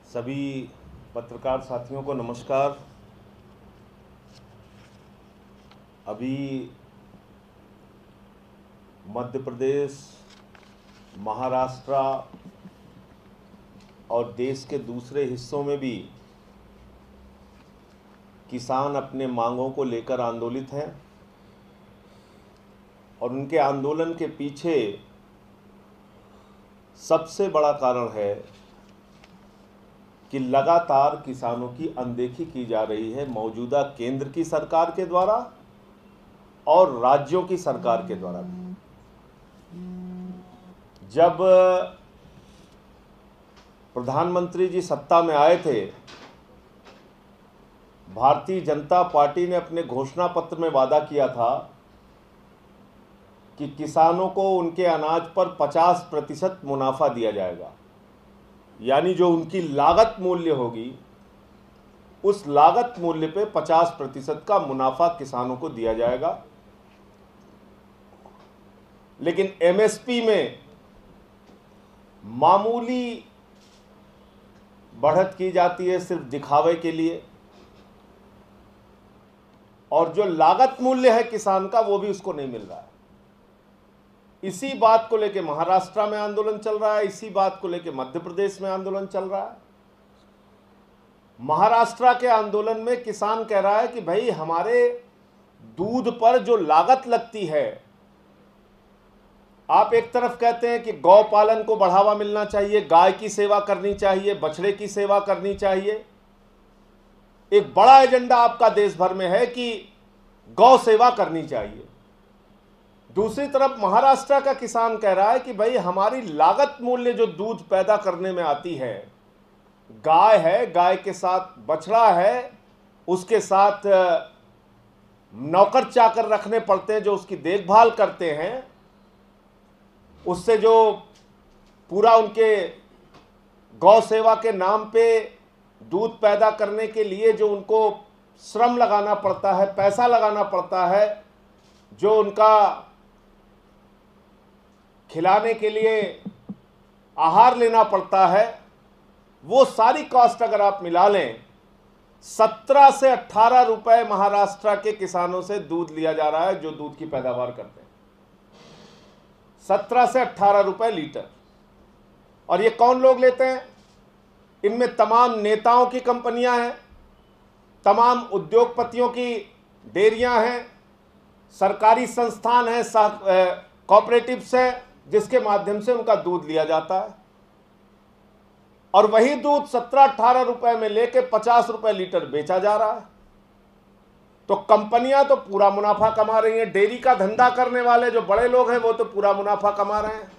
सभी पत्रकार साथियों को नमस्कार। अभी मध्य प्रदेश, महाराष्ट्र और देश के दूसरे हिस्सों में भी किसान अपने मांगों को लेकर आंदोलित हैं और उनके आंदोलन के पीछे सबसे बड़ा कारण है कि लगातार किसानों की अनदेखी की जा रही है मौजूदा केंद्र की सरकार के द्वारा और राज्यों की सरकार के द्वारा भी। जब प्रधानमंत्री जी सत्ता में आए थे, भारतीय जनता पार्टी ने अपने घोषणा पत्र में वादा किया था कि किसानों को उनके अनाज पर 50% मुनाफा दिया जाएगा, यानी जो उनकी लागत मूल्य होगी उस लागत मूल्य पे 50% का मुनाफा किसानों को दिया जाएगा। लेकिन एमएसपी में मामूली बढ़त की जाती है सिर्फ दिखावे के लिए, और जो लागत मूल्य है किसान का वो भी उसको नहीं मिल रहा है। इसी बात को लेकर महाराष्ट्र में आंदोलन चल रहा है, इसी बात को लेकर मध्य प्रदेश में आंदोलन चल रहा है। महाराष्ट्र के आंदोलन में किसान कह रहा है कि भाई हमारे दूध पर जो लागत लगती है, आप एक तरफ कहते हैं कि गौ पालन को बढ़ावा मिलना चाहिए, गाय की सेवा करनी चाहिए, बछड़े की सेवा करनी चाहिए, एक बड़ा एजेंडा आपका देश भर में है कि गौ सेवा करनी चाहिए। दूसरी तरफ महाराष्ट्र का किसान कह रहा है कि भाई हमारी लागत मूल्य जो दूध पैदा करने में आती है, गाय है, गाय के साथ बछड़ा है, उसके साथ नौकर चाकर रखने पड़ते हैं जो उसकी देखभाल करते हैं, उससे जो पूरा उनके गौ सेवा के नाम पे दूध पैदा करने के लिए जो उनको श्रम लगाना पड़ता है, पैसा लगाना पड़ता है, जो उनका खिलाने के लिए आहार लेना पड़ता है, वो सारी कॉस्ट अगर आप मिला लें 17 से 18 रुपए महाराष्ट्र के किसानों से दूध लिया जा रहा है जो दूध की पैदावार करते हैं। 17 से 18 रुपए लीटर। और ये कौन लोग लेते हैं? इनमें तमाम नेताओं की कंपनियां हैं, तमाम उद्योगपतियों की डेयरियां हैं, सरकारी संस्थान हैं, कोऑपरेटिव्स हैं, जिसके माध्यम से उनका दूध लिया जाता है। और वही दूध 17-18 रुपए में लेके 50 रुपए लीटर बेचा जा रहा है। तो कंपनियां तो पूरा मुनाफा कमा रही हैं, डेयरी का धंधा करने वाले जो बड़े लोग हैं वो तो पूरा मुनाफा कमा रहे हैं,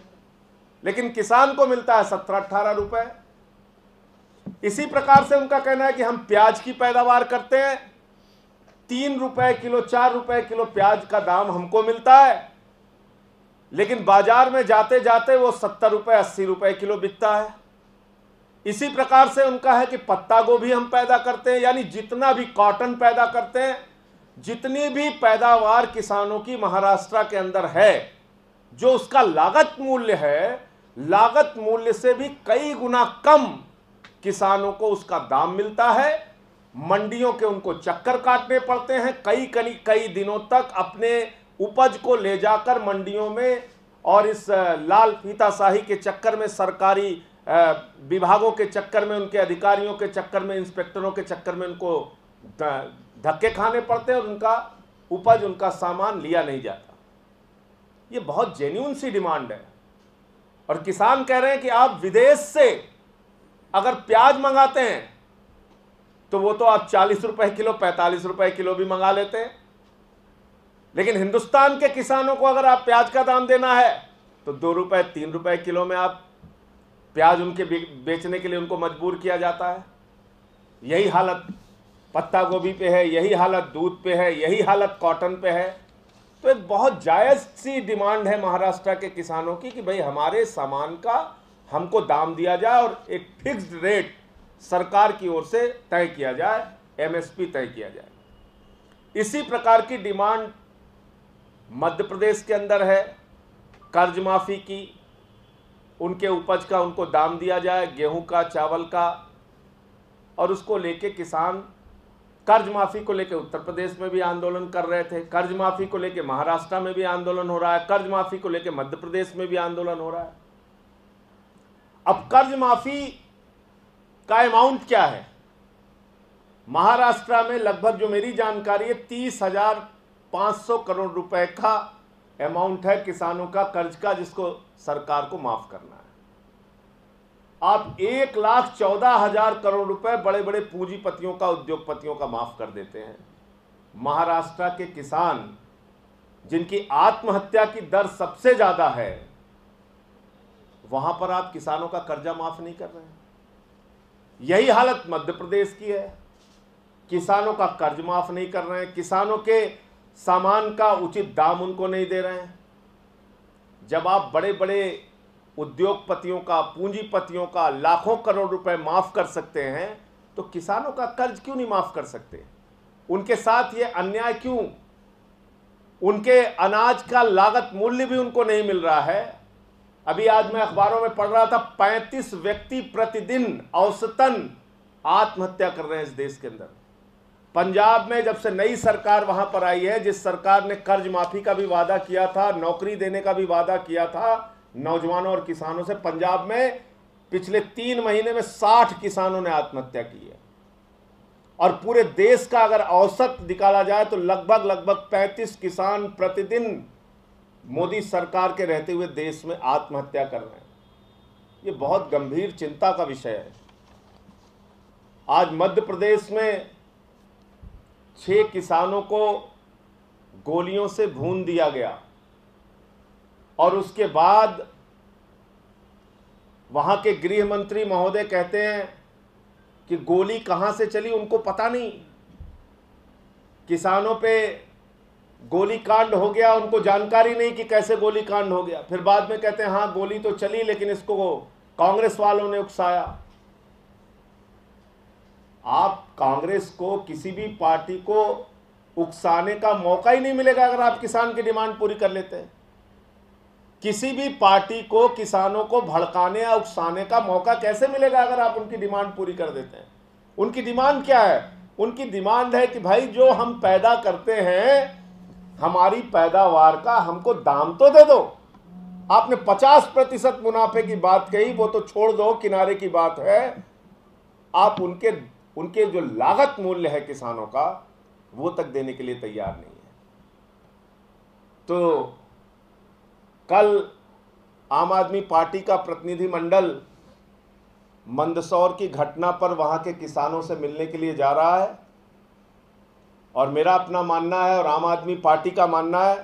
लेकिन किसान को मिलता है 17-18 रुपए। इसी प्रकार से उनका कहना है कि हम प्याज की पैदावार करते हैं, 3 रुपए किलो, 4 रुपए किलो प्याज का दाम हमको मिलता है, लेकिन बाजार में जाते जाते वो 70 रुपए 80 रुपए किलो बिकता है। इसी प्रकार से उनका है कि पत्ता गोभी हम पैदा करते हैं, यानी जितना भी कॉटन पैदा करते हैं, जितनी भी पैदावार किसानों की महाराष्ट्र के अंदर है, जो उसका लागत मूल्य है, लागत मूल्य से भी कई गुना कम किसानों को उसका दाम मिलता है। मंडियों के उनको चक्कर काटने पड़ते हैं, कई दिनों तक अपने उपज को ले जाकर मंडियों में, और इस लाल फीताशाही के चक्कर में, सरकारी विभागों के चक्कर में, उनके अधिकारियों के चक्कर में, इंस्पेक्टरों के चक्कर में उनको धक्के खाने पड़ते हैं और उनका उपज, उनका सामान लिया नहीं जाता। ये बहुत जेन्युइन सी डिमांड है। और किसान कह रहे हैं कि आप विदेश से अगर प्याज मंगाते हैं तो वो तो आप 40 रुपए किलो, 45 रुपए किलो भी मंगा लेते हैं, लेकिन हिंदुस्तान के किसानों को अगर आप प्याज का दाम देना है तो 2 रुपए 3 रुपए किलो में आप प्याज उनके बेचने के लिए उनको मजबूर किया जाता है। यही हालत पत्ता गोभी पे है, यही हालत दूध पे है, यही हालत कॉटन पे है। तो एक बहुत जायज़ सी डिमांड है महाराष्ट्र के किसानों की कि भाई हमारे सामान का हमको दाम दिया जाए और एक फिक्स्ड रेट सरकार की ओर से तय किया जाए, एमएसपी तय किया जाए। इसी प्रकार की डिमांड मध्य प्रदेश के अंदर है, कर्ज माफ़ी की, उनके उपज का उनको दाम दिया जाए, गेहूं का, चावल का, और उसको लेके किसान कर्ज माफी को लेके उत्तर प्रदेश में भी आंदोलन कर रहे थे, कर्ज माफी को लेके महाराष्ट्र में भी आंदोलन हो रहा है, कर्ज माफी को लेके मध्य प्रदेश में भी आंदोलन हो रहा है। अब कर्ज माफी का अमाउंट क्या है? महाराष्ट्र में लगभग, जो मेरी जानकारी है, 30,500 करोड़ रुपए का अमाउंट है किसानों का कर्ज का, जिसको सरकार को माफ करना है। आप 1,14,000 करोड़ रुपए बड़े बड़े पूंजीपतियों का, उद्योगपतियों का माफ कर देते हैं। महाराष्ट्र के किसान, जिनकी आत्महत्या की दर सबसे ज्यादा है, वहां पर आप किसानों का कर्जा माफ नहीं कर रहे हैं। यही हालत मध्य प्रदेश की है, किसानों का कर्ज माफ नहीं कर रहे हैं, किसानों के सामान का उचित दाम उनको नहीं दे रहे हैं। जब आप बड़े बड़े उद्योगपतियों का, पूंजीपतियों का लाखों करोड़ रुपए माफ कर सकते हैं, तो किसानों का कर्ज क्यों नहीं माफ कर सकते? उनके साथ ये अन्याय क्यों? उनके अनाज का लागत मूल्य भी उनको नहीं मिल रहा है। अभी आज मैं अखबारों में पढ़ रहा था, 35 व्यक्ति प्रतिदिन औसतन आत्महत्या कर रहे हैं इस देश के अंदर। पंजाब में जब से नई सरकार वहां पर आई है, जिस सरकार ने कर्ज माफी का भी वादा किया था, नौकरी देने का भी वादा किया था नौजवानों और किसानों से, पंजाब में पिछले 3 महीने में 60 किसानों ने आत्महत्या की है। और पूरे देश का अगर औसत निकाला जाए तो लगभग 35 किसान प्रतिदिन मोदी सरकार के रहते हुए देश में आत्महत्या कर रहे हैं। ये बहुत गंभीर चिंता का विषय है। आज मध्य प्रदेश में 6 किसानों को गोलियों से भून दिया गया और उसके बाद वहां के गृह मंत्री महोदय कहते हैं कि गोली कहां से चली उनको पता नहीं। किसानों पे गोली कांड हो गया, उनको जानकारी नहीं कि कैसे गोली कांड हो गया। फिर बाद में कहते हैं हाँ गोली तो चली, लेकिन इसको कांग्रेस वालों ने उकसाया। आप कांग्रेस को, किसी भी पार्टी को उकसाने का मौका ही नहीं मिलेगा अगर आप किसान की डिमांड पूरी कर लेते हैं। किसी भी पार्टी को किसानों को भड़काने या उकसाने का मौका कैसे मिलेगा अगर आप उनकी डिमांड पूरी कर देते हैं? उनकी डिमांड क्या है? उनकी डिमांड है कि भाई जो हम पैदा करते हैं, हमारी पैदावार का हमको दाम तो दे दो। आपने 50% मुनाफे की बात कही, वो तो छोड़ दो, किनारे की बात है। आप उनके जो लागत मूल्य है किसानों का, वो तक देने के लिए तैयार नहीं है। तो कल आम आदमी पार्टी का प्रतिनिधिमंडल मंदसौर की घटना पर वहां के किसानों से मिलने के लिए जा रहा है, और मेरा अपना मानना है और आम आदमी पार्टी का मानना है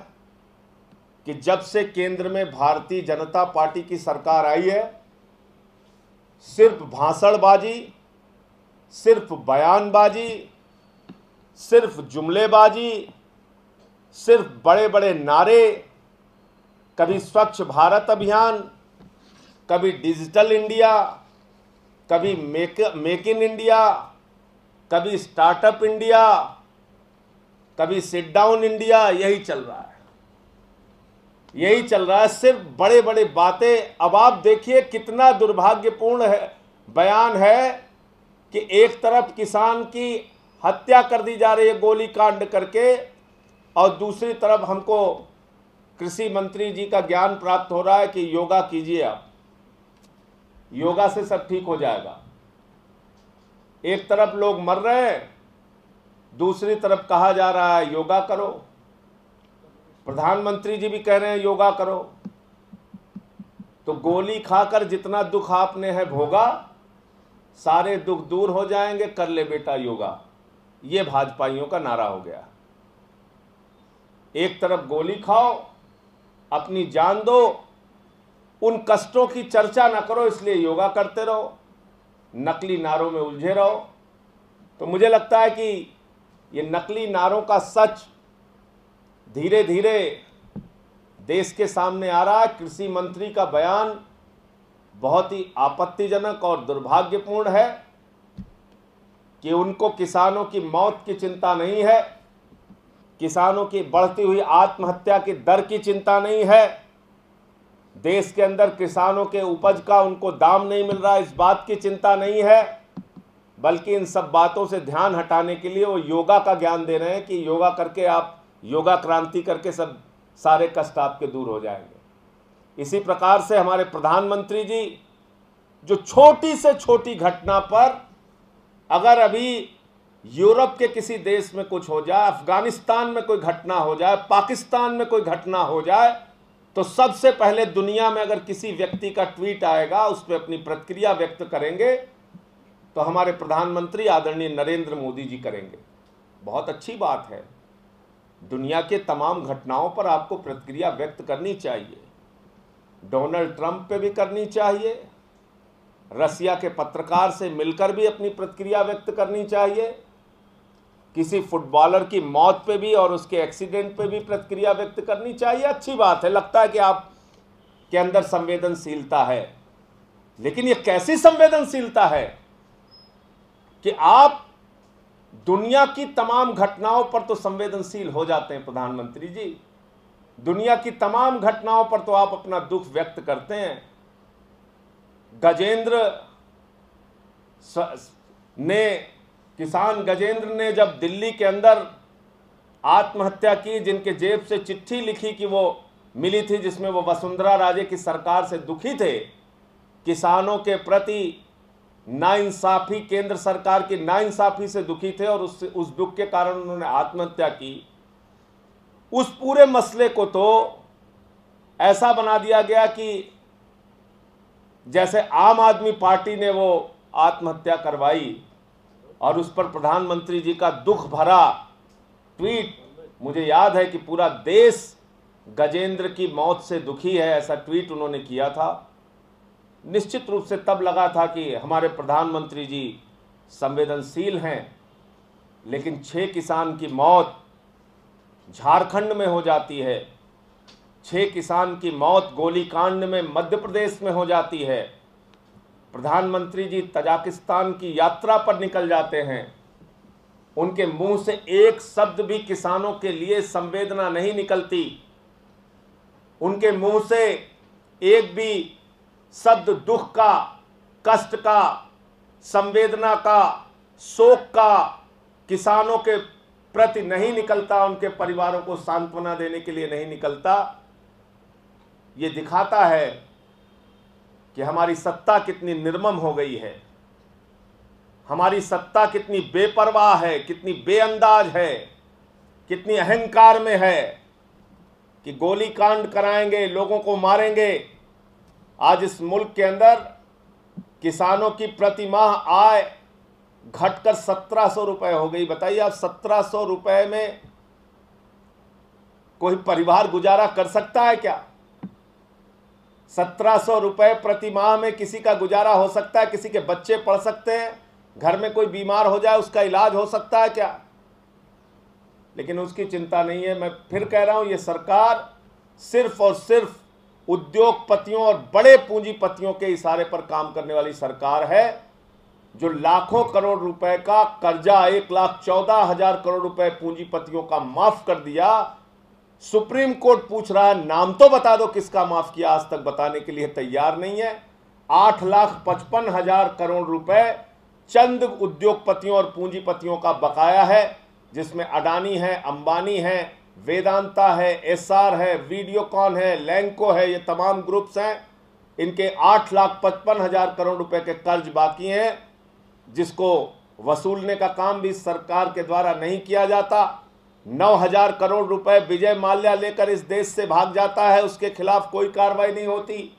कि जब से केंद्र में भारतीय जनता पार्टी की सरकार आई है, सिर्फ भाषणबाजी, सिर्फ बयानबाजी, सिर्फ जुमलेबाजी, सिर्फ बड़े बड़े नारे, कभी स्वच्छ भारत अभियान, कभी डिजिटल इंडिया, कभी मेक इन इंडिया, कभी स्टार्टअप इंडिया, कभी सिट डाउन इंडिया, यही चल रहा है, यही चल रहा है, सिर्फ बड़े बड़े बातें। अब आप देखिए कितना दुर्भाग्यपूर्ण है बयान है कि एक तरफ किसान की हत्या कर दी जा रही है गोली कांड करके, और दूसरी तरफ हमको कृषि मंत्री जी का ज्ञान प्राप्त हो रहा है कि योगा कीजिए, आप योगा से सब ठीक हो जाएगा। एक तरफ लोग मर रहे हैं, दूसरी तरफ कहा जा रहा है योगा करो। प्रधानमंत्री जी भी कह रहे हैं योगा करो। तो गोली खाकर जितना दुख आपने है भोगा, सारे दुख दूर हो जाएंगे, कर ले बेटा योगा। ये भाजपाइयों का नारा हो गया। एक तरफ गोली खाओ, अपनी जान दो, उन कष्टों की चर्चा ना करो, इसलिए योगा करते रहो, नकली नारों में उलझे रहो। तो मुझे लगता है कि ये नकली नारों का सच धीरे धीरे देश के सामने आ रहा है। कृषि मंत्री का बयान बहुत ही आपत्तिजनक और दुर्भाग्यपूर्ण है कि उनको किसानों की मौत की चिंता नहीं है, किसानों की बढ़ती हुई आत्महत्या की दर की चिंता नहीं है, देश के अंदर किसानों के उपज का उनको दाम नहीं मिल रहा, इस बात की चिंता नहीं है। बल्कि इन सब बातों से ध्यान हटाने के लिए वो योगा का ज्ञान दे रहे हैं कि योगा करके आप योगा क्रांति करके सब सारे कष्ट आपके दूर हो जाएंगे। इसी प्रकार से हमारे प्रधानमंत्री जी जो छोटी से छोटी घटना पर, अगर अभी यूरोप के किसी देश में कुछ हो जाए, अफगानिस्तान में कोई घटना हो जाए, पाकिस्तान में कोई घटना हो जाए, तो सबसे पहले दुनिया में अगर किसी व्यक्ति का ट्वीट आएगा, उस पर अपनी प्रतिक्रिया व्यक्त करेंगे तो हमारे प्रधानमंत्री आदरणीय नरेंद्र मोदी जी करेंगे। बहुत अच्छी बात है, दुनिया के तमाम घटनाओं पर आपको प्रतिक्रिया व्यक्त करनी चाहिए। डोनाल्ड ट्रंप पे भी करनी चाहिए, रसिया के पत्रकार से मिलकर भी अपनी प्रतिक्रिया व्यक्त करनी चाहिए, किसी फुटबॉलर की मौत पे भी और उसके एक्सीडेंट पे भी प्रतिक्रिया व्यक्त करनी चाहिए। अच्छी बात है, लगता है कि आप के अंदर संवेदनशीलता है। लेकिन ये कैसी संवेदनशीलता है कि आप दुनिया की तमाम घटनाओं पर तो संवेदनशील हो जाते हैं प्रधानमंत्री जी, दुनिया की तमाम घटनाओं पर तो आप अपना दुख व्यक्त करते हैं। किसान गजेंद्र ने जब दिल्ली के अंदर आत्महत्या की, जिनके जेब से चिट्ठी लिखी कि वो मिली थी जिसमें वो वसुंधरा राजे की सरकार से दुखी थे, किसानों के प्रति नाइंसाफी, केंद्र सरकार की नाइंसाफी से दुखी थे और उस दुख के कारण उन्होंने आत्महत्या की। उस पूरे मसले को तो ऐसा बना दिया गया कि जैसे आम आदमी पार्टी ने वो आत्महत्या करवाई और उस पर प्रधानमंत्री जी का दुख भरा ट्वीट, मुझे याद है कि पूरा देश गजेंद्र की मौत से दुखी है, ऐसा ट्वीट उन्होंने किया था। निश्चित रूप से तब लगा था कि हमारे प्रधानमंत्री जी संवेदनशील हैं, लेकिन 6 किसान की मौत झारखंड में हो जाती है, 6 किसान की मौत गोलीकांड में मध्य प्रदेश में हो जाती है, प्रधानमंत्री जी तजाकिस्तान की यात्रा पर निकल जाते हैं, उनके मुंह से एक शब्द भी किसानों के लिए संवेदना नहीं निकलती, उनके मुंह से एक भी शब्द दुख का, कष्ट का, संवेदना का, शोक का किसानों के प्रति नहीं निकलता, उनके परिवारों को सांत्वना देने के लिए नहीं निकलता। ये दिखाता है कि हमारी सत्ता कितनी निर्मम हो गई है, हमारी सत्ता कितनी बेपरवाह है, कितनी बेअंदाज है, कितनी अहंकार में है कि गोलीकांड कराएंगे, लोगों को मारेंगे। आज इस मुल्क के अंदर किसानों की प्रति माह आय घटकर 1700 रुपए हो गई। बताइए आप, 1700 रुपए में कोई परिवार गुजारा कर सकता है क्या? 1700 रुपए प्रति माह में किसी का गुजारा हो सकता है? किसी के बच्चे पढ़ सकते हैं? घर में कोई बीमार हो जाए उसका इलाज हो सकता है क्या? लेकिन उसकी चिंता नहीं है। मैं फिर कह रहा हूं, ये सरकार सिर्फ और सिर्फ उद्योगपतियों और बड़े पूंजीपतियों के इशारे पर काम करने वाली सरकार है, जो लाखों करोड़ रुपए का कर्जा 1,14,000 करोड़ रुपए पूंजीपतियों का माफ कर दिया। सुप्रीम कोर्ट पूछ रहा है, नाम तो बता दो किसका माफ किया, आज तक बताने के लिए तैयार नहीं है। 8,55,000 करोड़ रुपए चंद उद्योगपतियों और पूंजीपतियों का बकाया है, जिसमें अडानी है, अंबानी है, वेदांता है, एसआर है, वीडियोकॉन है, लैंको है, ये तमाम ग्रुप्स हैं। इनके 8,55,000 करोड़ रुपए के कर्ज बाकी हैं, जिसको वसूलने का काम भी सरकार के द्वारा नहीं किया जाता। 9,000 करोड़ रुपए विजय माल्या लेकर इस देश से भाग जाता है, उसके खिलाफ कोई कार्रवाई नहीं होती।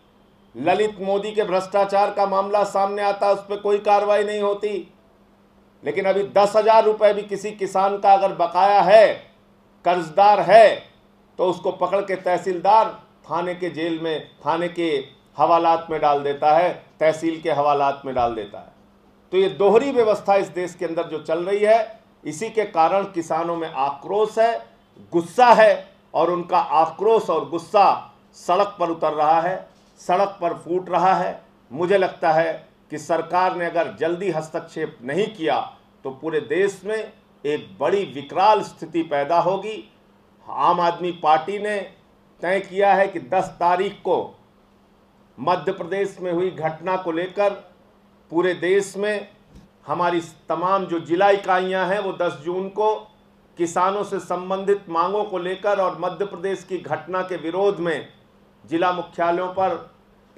ललित मोदी के भ्रष्टाचार का मामला सामने आता है, उस पर कोई कार्रवाई नहीं होती। लेकिन अभी 10,000 रुपए भी किसी किसान का अगर बकाया है, कर्जदार है, तो उसको पकड़ के तहसीलदार थाने के जेल में, थाने के हवालात में डाल देता है, तहसील के हवालात में डाल देता है। तो ये दोहरी व्यवस्था इस देश के अंदर जो चल रही है, इसी के कारण किसानों में आक्रोश है, गुस्सा है, और उनका आक्रोश और गुस्सा सड़क पर उतर रहा है, सड़क पर फूट रहा है। मुझे लगता है कि सरकार ने अगर जल्दी हस्तक्षेप नहीं किया तो पूरे देश में एक बड़ी विकराल स्थिति पैदा होगी। आम आदमी पार्टी ने तय किया है कि 10 तारीख को मध्य प्रदेश में हुई घटना को लेकर पूरे देश में हमारी तमाम जो जिला इकाइयां हैं वो 10 जून को किसानों से संबंधित मांगों को लेकर और मध्य प्रदेश की घटना के विरोध में जिला मुख्यालयों पर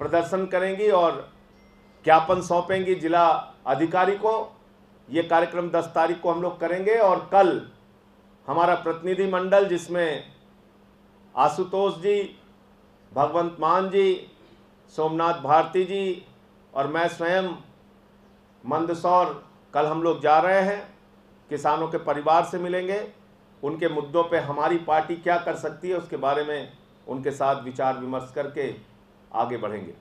प्रदर्शन करेंगी और ज्ञापन सौंपेंगी जिला अधिकारी को। ये कार्यक्रम 10 तारीख को हम लोग करेंगे और कल हमारा प्रतिनिधि मंडल जिसमें आशुतोष जी, भगवंत मान जी, सोमनाथ भारती जी और मैं स्वयं मंदसौर कल हम लोग जा रहे हैं। किसानों के परिवार से मिलेंगे, उनके मुद्दों पे हमारी पार्टी क्या कर सकती है उसके बारे में उनके साथ विचार विमर्श करके आगे बढ़ेंगे।